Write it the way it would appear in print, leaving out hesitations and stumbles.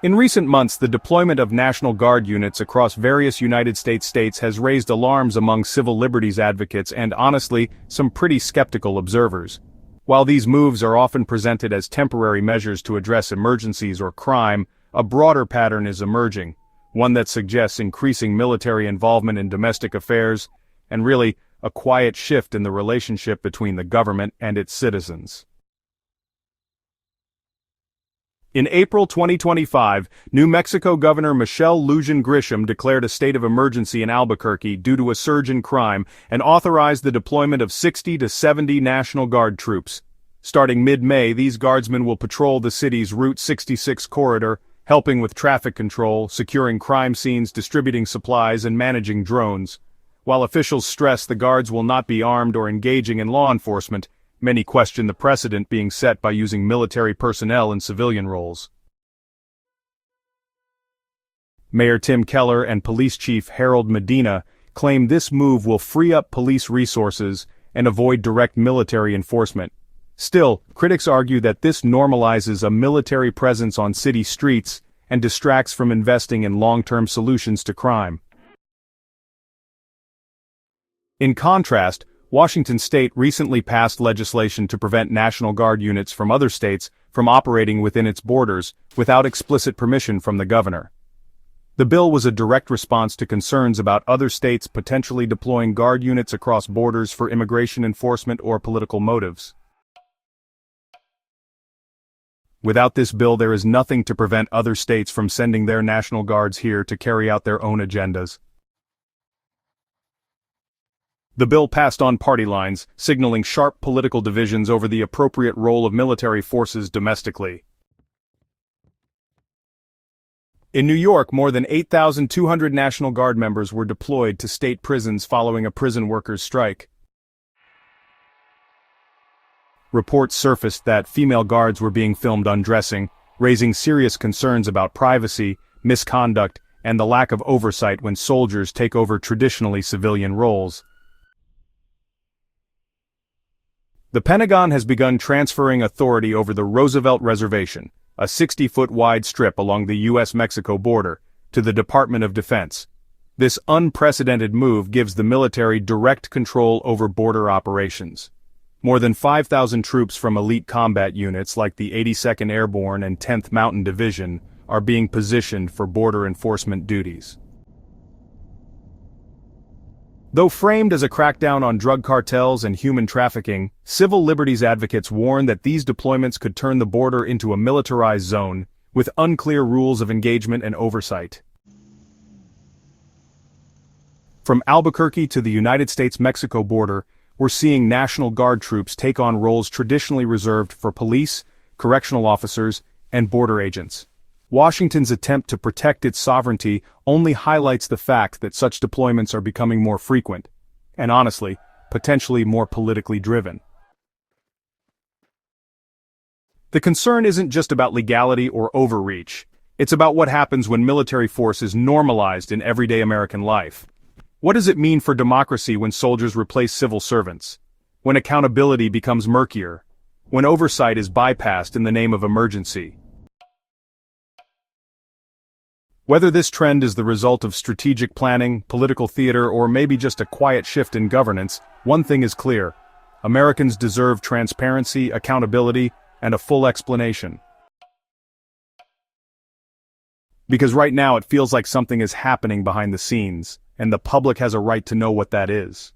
In recent months, the deployment of National Guard units across various United States has raised alarms among civil liberties advocates and, honestly, some pretty skeptical observers. While these moves are often presented as temporary measures to address emergencies or crime, a broader pattern is emerging, one that suggests increasing military involvement in domestic affairs, and really, a quiet shift in the relationship between the government and its citizens. In April 2025, New Mexico Governor Michelle Lujan Grisham declared a state of emergency in Albuquerque due to a surge in crime and authorized the deployment of 60 to 70 National Guard troops. Starting mid-May, these guardsmen will patrol the city's Route 66 corridor, helping with traffic control, securing crime scenes, distributing supplies, and managing drones. While officials stress the guards will not be armed or engaging in law enforcement, many question the precedent being set by using military personnel in civilian roles. Mayor Tim Keller and Police Chief Harold Medina claim this move will free up police resources and avoid direct military enforcement. Still, critics argue that this normalizes a military presence on city streets and distracts from investing in long-term solutions to crime. In contrast, Washington state recently passed legislation to prevent National Guard units from other states from operating within its borders without explicit permission from the governor. The bill was a direct response to concerns about other states potentially deploying Guard units across borders for immigration enforcement or political motives. Without this bill, there is nothing to prevent other states from sending their National Guards here to carry out their own agendas. The bill passed on party lines, signaling sharp political divisions over the appropriate role of military forces domestically. In New York, more than 8,200 National Guard members were deployed to state prisons following a prison workers' strike. Reports surfaced that female guards were being filmed undressing, raising serious concerns about privacy, misconduct, and the lack of oversight when soldiers take over traditionally civilian roles. The Pentagon has begun transferring authority over the Roosevelt Reservation, a 60-foot wide strip along the U.S.-Mexico border, to the Department of Defense. This unprecedented move gives the military direct control over border operations. More than 5,000 troops from elite combat units like the 82nd Airborne and 10th Mountain Division are being positioned for border enforcement duties. Though framed as a crackdown on drug cartels and human trafficking, civil liberties advocates warn that these deployments could turn the border into a militarized zone, with unclear rules of engagement and oversight. From Albuquerque to the United States-Mexico border, we're seeing National Guard troops take on roles traditionally reserved for police, correctional officers, and border agents. Washington's attempt to protect its sovereignty only highlights the fact that such deployments are becoming more frequent, and honestly, potentially more politically driven. The concern isn't just about legality or overreach, it's about what happens when military force is normalized in everyday American life. What does it mean for democracy when soldiers replace civil servants? When accountability becomes murkier? When oversight is bypassed in the name of emergency? Whether this trend is the result of strategic planning, political theater, or maybe just a quiet shift in governance, one thing is clear: Americans deserve transparency, accountability, and a full explanation. Because right now it feels like something is happening behind the scenes, and the public has a right to know what that is.